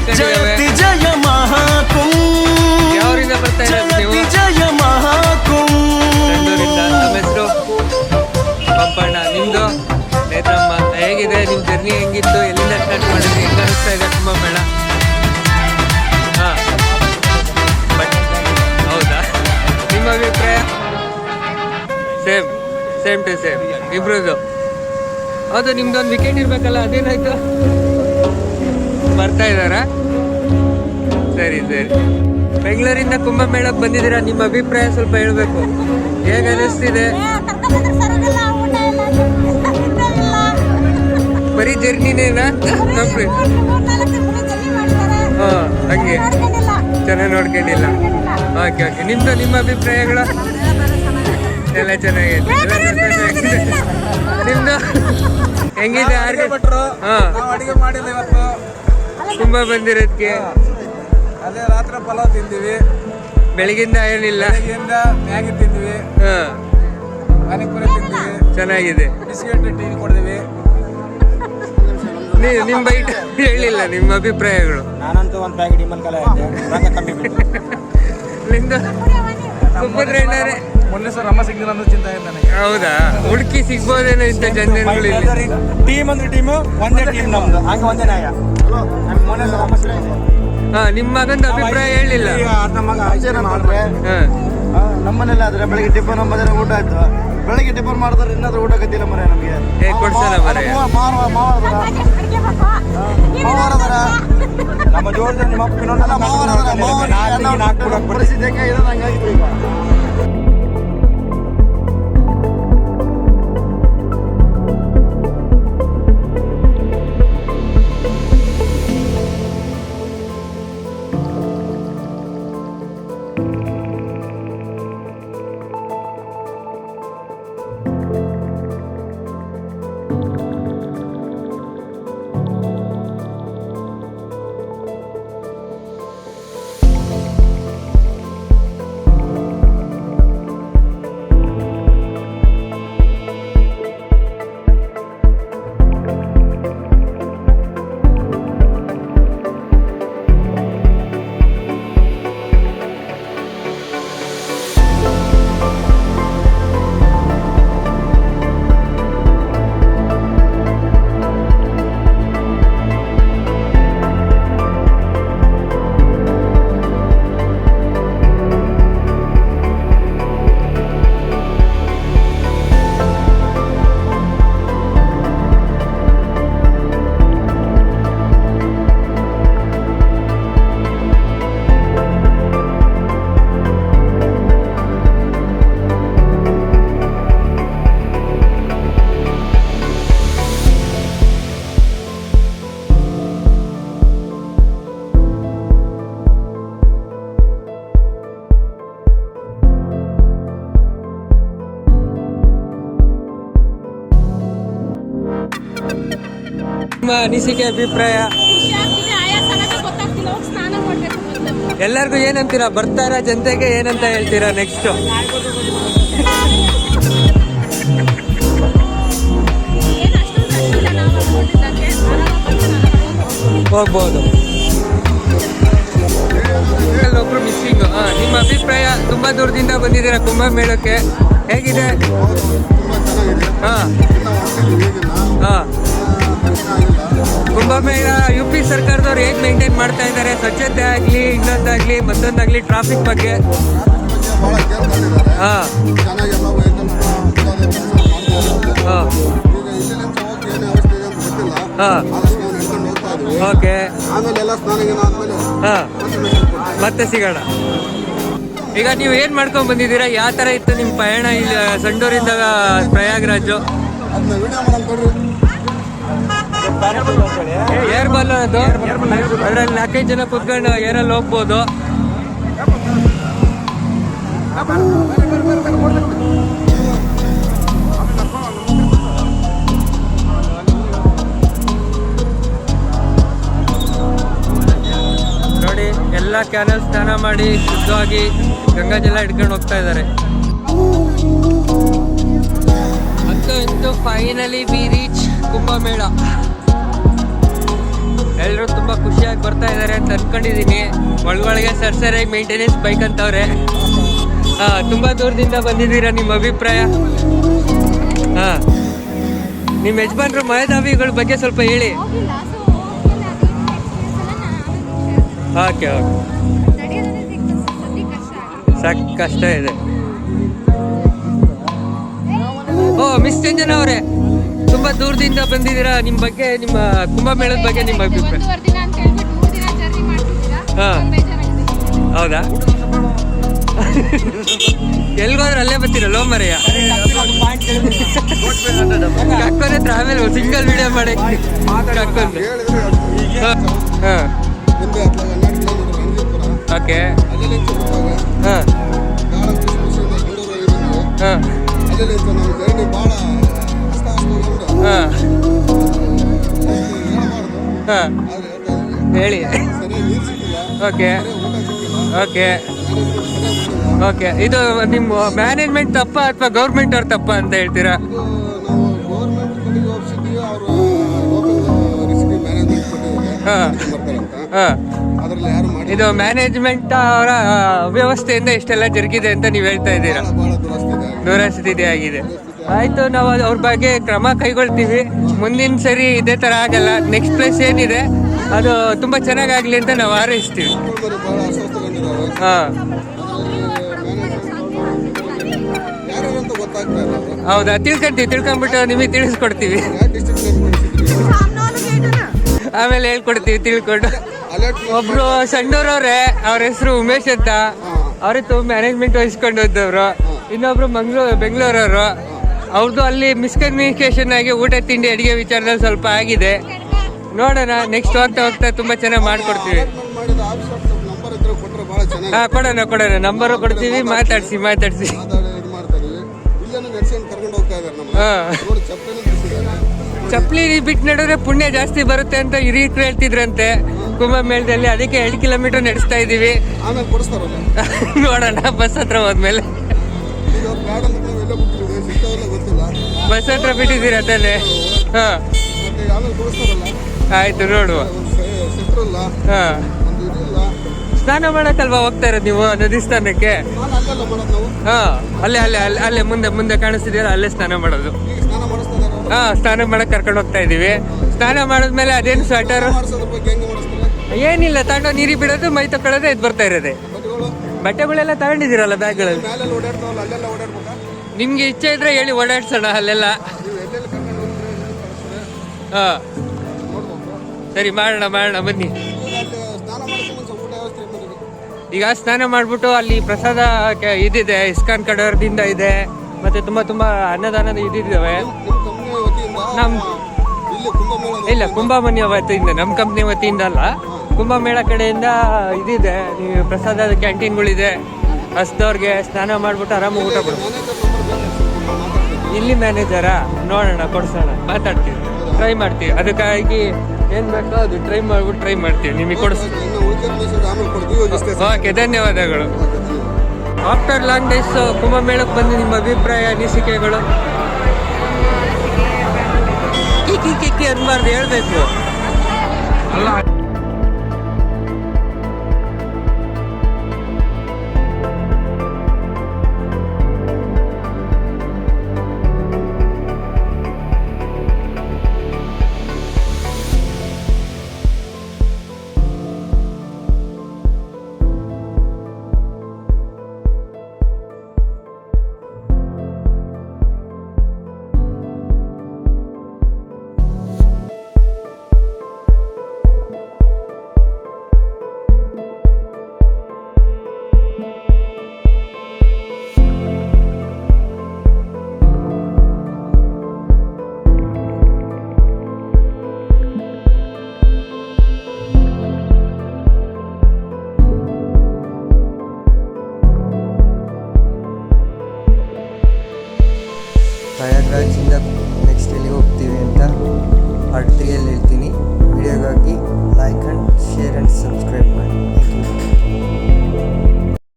ನಿಂತ್ಕೊಂಡಿದ್ದಾವೆ. ಜಯ ಮಹಾಕುಂಭ ಯಾವರಿಂದ ಬರ್ತಾ ಇರೋದು ನೀವು? ಜಯ ಮಹಾಕುಂಭ. ಬೆಂಗಳೂರಿಂದ. ನಮ್ಮ ಹೆಸರು ಪಂಪಣ್ಣ. ನಿಮ್ದು? ನೇತ್ರಮ್ಮ. ಹೇಗಿದೆ ನಿಮ್ಮ ಜರ್ನಿ? ಹೆಂಗಿತ್ತು? ಎಲ್ಲಿಂದ ಸ್ಟಾರ್ಟ್ ಮಾಡಿದ್ರಿ? ಹೆಂಗ ಅನಿಸ್ತಾ ಇದೆ ಕುಂಭಮೇಳ? ಹಾಂ, ಬಟ್ ಹೌದಾ? ನಿಮ್ಮ ಅಭಿಪ್ರಾಯ? ಸೇಮ್ ಟು ಸೇಮ್ ಇಬ್ರದ್ದು. ಹೌದು, ನಿಮ್ದೊಂದು ವೀಕೆಂಡ್ ಇರ್ಬೇಕಲ್ಲ, ಅದೇನಾಯ್ತು? ಬರ್ತಾ ಇದ್ದಾರಾ? ಸರಿ. ಬೆಂಗಳೂರಿಂದ ಕುಂಭಮೇಳಕ್ಕೆ ಬಂದಿದ್ದೀರಾ, ನಿಮ್ಮ ಅಭಿಪ್ರಾಯ ಸ್ವಲ್ಪ ಹೇಳ್ಬೇಕು. ಹೇಗೆ ಅನಿಸ್ತಿದೆ? ಬರೀ ಜರ್ನಿನೇನಾ? ಹಾಂ, ಹಂಗೆ ಚೆನ್ನಾಗಿ ನೋಡ್ಕೊಂಡಿಲ್ಲ. ಓಕೆ. ನಿಮ್ಮ ಅಭಿಪ್ರಾಯಗಳು? ಎಲ್ಲ ಚೆನ್ನಾಗೈತೆ, ಎಲ್ಲ ಸಂತೋಷ. ನಿಮ್ದು ಹೆಂಗಿದೆ? ಅಡಿಗೆ ಮಾಡಿಲ್ಲ ಇವತ್ತು, ತುಂಬಾ ಬಂದಿರೋದಕ್ಕೆ. ಅದೇ ರಾತ್ರಿ ಪಲಾವ್ ತಿಂದಿವಿ, ಬೆಳಗಿಂದ ಏನಿಲ್ಲ, ಮ್ಯಾಗಿ ತಿಂದಿವಿ, ಪಾನಿಪುರಿ ತಿಂದಿವಿ, ಚೆನ್ನಾಗಿದೆ. ಬಿಸ್ಕೆಟ್ ಟೀ ಕೊಡ್ತೀವಿ. ನಿಮ್ ಬೈಟ್ ಹೇಳಿಲ್ಲ ನಿಮ್ಮ ಅಭಿಪ್ರಾಯಗಳು. ನಾನಂತೂ ಒಂದು ಪ್ಯಾಕೆಟ್ ಇಮಲ್ ಕಲೆ ಕಮ್ಮಿ ಬಿಟ್ಟು ನಿಮ್ದು ಸುಬ್ಬಣ್ಣ ಮೊನ್ನೆ ಸರ್ ಅಮ್ಮ ಸಿಗ್ದಿಲ್ಲ ಅಂದ್ರೆ ಚಿಂತೆ ಇದೆ ನನಗೆ. ಹೌದಾ? ಹುಡುಕಿ ಸಿಗ್ಬೋದೇನೋ ಇಂಥ ಜನಗಳು ಇಲ್ಲಿ. ಟೀಮ್ ಅಂದ್ರೆ ಟೀಮು ಒಂದೇ ಟೀಮ್ ನಮ್ದು, ಹಂಗೆ ಒಂದೇ ನ್ಯಾಯ. ಮೊನ್ನೆ ಸರ್ ಅಮ್ಮ ಸಿಗ್ಲಿಲ್ಲ. ಹಾ, ನಿಮ್ಮ ಮಗಂದು ಅಭಿಪ್ರಾಯ ಹೇಳಿಲ್ಲ. ನಮ್ಮ ಮಗ ನಮ್ಮನೆಲ್ಲ ಆದ್ರೆ ಬೆಳಿಗ್ಗೆ ಟಿಫನ್ ಮಧ್ಯಾಹ್ನ ಊಟ ಆಯ್ತು. ಬೆಳಿಗ್ಗೆ ಟಿಫನ್ ಮಾಡಿದ್ರೆ ಇನ್ನಾದ್ರೂ ಊಟ ಗತಿಲ್ಲ ಮರೆ ನಮಗೆ. ಕೊಡ್ಸಲ್ಲ ಮರೆ. ನಮ್ಮ ಜೋಳದ ನಿಮ್ಮ ಪರಿಸ್ಥಿತಿ ಹೆಂಗೆ ಇದೆ ಹಂಗಾಗಿತ್ತು ಈಗ. ನಿಮ್ಮ ಅನಿಸಿಕೆ, ಅಭಿಪ್ರಾಯ? ಎಲ್ಲರಿಗೂ ಏನಂತೀರಾ? ಬರ್ತಾರ ಜನತೆಗೆ ಏನಂತ ಹೇಳ್ತೀರಾ ನೆಕ್ಸ್ಟ್? ಹೋಗ್ಬೋದು. ಒಬ್ರು ಮಿಸ್ಸಿಂಗ್. ನಿಮ್ಮ ಅಭಿಪ್ರಾಯ? ತುಂಬಾ ದೂರದಿಂದ ಬಂದಿದ್ದೀರಾ ಕುಂಭಮೇಳಕ್ಕೆ, ಹೇಗಿದೆ? ಕುಂಭಮೇಳ UP ಸರ್ಕಾರದವ್ರು ಹೇಗೆ ಮೇಂಟೈನ್ ಮಾಡ್ತಾ ಇದ್ದಾರೆ? ಸ್ವಚ್ಛತೆ ಆಗಲಿ, ಇನ್ನೊಂದಾಗಲಿ ಮತ್ತೊಂದಾಗಲಿ, ಟ್ರಾಫಿಕ್ ಬಗ್ಗೆ? ಓಕೆ, ಮತ್ತೆ ಸಿಗೋಣ. ಈಗ ನೀವು ಏನು ಮಾಡ್ಕೊಂಡು ಬಂದಿದ್ದೀರಾ? ಯಾವ ಥರ ಇತ್ತು ನಿಮ್ಮ ಪಯಣ ಇಲ್ಲಿ ಸಂಡೂರಿಂದ ಪ್ರಯಾಗ್ರಾಜು? ಏರ್ ಬಲ್ ಅದು, ಅದ್ರಲ್ಲಿ 4-5 ಜನ ಕುತ್ಕೊಂಡು ಏರಲ್ಲಿ ಹೋಗ್ಬೋದು. ನೋಡಿ, ಎಲ್ಲ ಕ್ಯಾನಲ್ ಸ್ನಾನ ಮಾಡಿ ಶುದ್ಧವಾಗಿ ಗಂಗಾ ಜಲ ಹಿಡ್ಕೊಂಡು ಹೋಗ್ತಾ ಇದ್ದಾರೆ. ಅಂತೂ ಫೈನಲಿ ವಿ ರೀಚ್ ಕುಂಭಮೇಳ. ಎಲ್ಲರೂ ತುಂಬ ಖುಷಿಯಾಗಿ ಬರ್ತಾ ಇದ್ದಾರೆ ಅಂತ ಅನ್ಕೊಂಡಿದ್ದೀನಿ. ಒಳಗೊಳಗೆ ಸರಿಯಾಗಿ ಮೇಂಟೆನೆನ್ಸ್ ಬೈಕ್ ಅಂತವ್ರೆ. ತುಂಬ ದೂರದಿಂದ ಬಂದಿದ್ದೀರಾ, ನಿಮ್ಮ ಅಭಿಪ್ರಾಯ? ಹಾಂ, ನಿಮ್ಮ ಯಜಮಾನ್ರು ಮಹದಾವಿಗಳ ಬಗ್ಗೆ ಸ್ವಲ್ಪ ಹೇಳಿ. ಓಕೆ ಓಕೆ, ಸಾಕು ಕಷ್ಟ ಇದೆ. ಓ ಮಿಸ್ ಚಂಜನ ಅವರೇ, ತುಂಬಾ ದೂರದಿಂದ ಬಂದಿದ್ದೀರಾ. ನಿಮ್ಮ ಬಗ್ಗೆ, ನಿಮ್ಮ ಕುಂಭಮೇಳದ ಬಗ್ಗೆ ನಿಮ್ಮ ಅಭಿಪ್ರಾಯ? ಹಾ, ಹೌದಾ? ಎಲ್ಗೋದ್ರೆ ಅಲ್ಲೇ ಬರ್ತೀರಲ್ಲೋ ಮರೆಯ. ಕಕ್ಕೋನ ಹತ್ರ ಆಮೇಲೆ ಸಿಂಗಲ್ ವಿಡಿಯೋ ಮಾಡಿ ಕಕ್ಕೊಂಡು. ಹಾಂ ಓಕೆ. ಹಾಂ ಹಾಂ ಹಾಂ ಹಾಂ ಹೇಳಿ. Okay okay okay. ಇದು ನಿಮ್ಮ ಮ್ಯಾನೇಜ್ಮೆಂಟ್ ತಪ್ಪ ಅಥವಾ ಗೌರ್ಮೆಂಟ್ ಅವ್ರ ತಪ್ಪ ಅಂತ ಹೇಳ್ತೀರಾ? ಹಾಂ ಹಾಂ, ಇದು ಮ್ಯಾನೇಜ್ಮೆಂಟ್ ಅವರ ಅವ್ಯವಸ್ಥೆಯಿಂದ ಇಷ್ಟೆಲ್ಲ ಜರುಗಿದೆ ಅಂತ ನೀವು ಹೇಳ್ತಾ ಇದ್ದೀರಾ? ದುರಸ್ಥಿತಿ ಆಗಿದೆ. ಆಯಿತು, ನಾವು ಅವ್ರ ಬಗ್ಗೆ ಕ್ರಮ ಕೈಗೊಳ್ತೀವಿ. ಮುಂದಿನ ಸರಿ ಇದೇ ಥರ ಆಗಲ್ಲ. ನೆಕ್ಸ್ಟ್ ಪ್ಲೇಸ್ ಏನಿದೆ ಅದು ತುಂಬ ಚೆನ್ನಾಗಾಗಲಿ ಅಂತ ನಾವು ಹಾರೈಸ್ತೀವಿ. ಹಾಂ ಹೌದಾ? ತಿಳ್ಕೊಂಡ್ಬಿಟ್ಟು ನಿಮಗೆ ತಿಳಿಸ್ಕೊಡ್ತೀವಿ, ಆಮೇಲೆ ಹೇಳ್ಕೊಡ್ತೀವಿ ತಿಳ್ಕೊಂಡು. ಒಬ್ರು ಸಣ್ಣವ್ರವ್ರೆ, ಅವ್ರ ಹೆಸರು ಉಮೇಶ್ ಅಂತ, ಅವರಿತ್ತು ಮ್ಯಾನೇಜ್ಮೆಂಟ್ ವಹಿಸ್ಕೊಂಡು ಹೋದವ್ರು. ಇನ್ನೊಬ್ರು ಬೆಂಗಳೂರವರು. ಅವ್ರದ್ದು ಅಲ್ಲಿ ಮಿಸ್ಕಮ್ಯುನಿಕೇಶನ್ ಆಗಿ ಊಟ ತಿಂಡಿ ಅಡಿಗೆ ವಿಚಾರದಲ್ಲಿ ಸ್ವಲ್ಪ ಆಗಿದೆ. ನೋಡೋಣ, ನೆಕ್ಸ್ಟ್ ಹೋಗ್ತಾ ಹೋಗ್ತಾ ತುಂಬ ಚೆನ್ನಾಗಿ ಮಾಡ್ಕೊಡ್ತೀವಿ. ಹಾಂ ಕೊಡೋಣ, ನಂಬರು ಕೊಡ್ತೀವಿ, ಮಾತಾಡ್ಸಿ. ಹಾಂ, ಚಪ್ಪಲಿ ಬಿಟ್ಟು ನಡೆದ್ರೆ ಪುಣ್ಯ ಜಾಸ್ತಿ ಬರುತ್ತೆ ಅಂತ ಹಿರಿಯರು ಹೇಳ್ತಿದ್ರಂತೆ ಕುಂಭಮೇಳದಲ್ಲಿ. ಅದಕ್ಕೆ 2 ಕಿಲೋಮೀಟರ್ ನಡೆಸ್ತಾ ಇದ್ದೀವಿ. ನೋಡೋಣ ಬಸ್ ಹತ್ರ ಹೋದ್ಮೇಲೆ. ಬಸ್ ಹತ್ರ ಬಿಟ್ಟಿದ್ದೀರಿ ಅದಲ್ಲೇ? ಹಾಂ ಆಯ್ತು, ನೋಡುವ. ಹಾಂ, ಸ್ನಾನ ಮಾಡಕ್ಕಲ್ವಾ ಹೋಗ್ತಾ ಇರೋದು ನೀವು ನದಿ ಸ್ನಾನಕ್ಕೆ? ಹಾಂ, ಅಲ್ಲೇ ಮುಂದೆ ಕಾಣಿಸ್ತಿದ್ದೀರಾ, ಅಲ್ಲೇ ಸ್ನಾನ ಮಾಡೋದು. ಹಾಂ, ಸ್ನಾನ ಮಾಡಕ್ಕೆ ಕರ್ಕೊಂಡು ಹೋಗ್ತಾ ಇದ್ದೀವಿ. ಸ್ನಾನ ಮಾಡಿದ್ಮೇಲೆ ಅದೇನು ಸ್ವೆಟರ್ ಏನಿಲ್ಲ, ತಗೊಂಡು ನೀರಿಗೆ ಬಿಡೋದು, ಮೈ ತಕೊಳ್ಳೋದು, ಇದು ಬರ್ತಾ ಇರೋದೆ. ಬಟ್ಟೆಗಳೆಲ್ಲ ತಗೊಂಡಿದ್ದೀರಲ್ಲ ಬ್ಯಾಗ್ಗಳಲ್ಲಿ? ನಿಮ್ಗೆ ಇಚ್ಛೆ ಇದ್ರೆ ಹೇಳಿ, ಓಡಾಡ್ಸೋಣ ಅಲ್ಲೆಲ್ಲ. ಹಾಂ ಸರಿ, ಮಾಡೋಣ ಬನ್ನಿ. ಈಗ ಸ್ನಾನ ಮಾಡಿಬಿಟ್ಟು ಅಲ್ಲಿ ಪ್ರಸಾದ ಇದಿದೆ, ಇಸ್ಕಾನ್ ಕಡೆಯವರದಿಂದ ಇದೆ, ಮತ್ತೆ ತುಂಬ ಅನ್ನದಾನದ ಇದಿದ್ದಾವೆ. ಇಲ್ಲ, ಕುಂಭಮೇಳ ವತಿಯಿಂದ, ನಮ್ಮ ಕಂಪ್ನಿ ವತಿಯಿಂದ ಅಲ್ಲ, ಕುಂಭಮೇಳ ಕಡೆಯಿಂದ ಇದಿದೆ. ನೀವು ಪ್ರಸಾದದ ಕ್ಯಾಂಟೀನ್ಗಳಿದೆ, ಹಸ್ದವ್ರಿಗೆ ಸ್ನಾನ ಮಾಡಿಬಿಟ್ಟು ಆರಾಮಾಗಿ ಊಟ ಕೊಡ್ಬೋದು. ಇಲ್ಲಿ ಮ್ಯಾನೇಜರಾ? ನೋಡೋಣ, ಕೊಡ್ಸೋಣ, ಮಾತಾಡ್ತೀವಿ, ಟ್ರೈ ಮಾಡ್ತೀವಿ. ಅದಕ್ಕಾಗಿ ಏನು ಬೇಕೋ ಅದು ಟ್ರೈ ಮಾಡ್ತೀವಿ, ನಿಮಗೆ ಕೊಡಿಸ್ತೀವಿ. ಓಕೆ, ಧನ್ಯವಾದಗಳು. ಆಫ್ಟರ್ ಲಾಂಗ್ ಡೇಸ್ ಕುಂಭಮೇಳಕ್ಕೆ ಬಂದು ನಿಮ್ಮ ಅಭಿಪ್ರಾಯ, ಅನಿಸಿಕೆಗಳು? ಕಿ ಅನ್ಬಾರ್ದು, ಹೇಳ್ಬೇಕು ಅಲ್ಲ.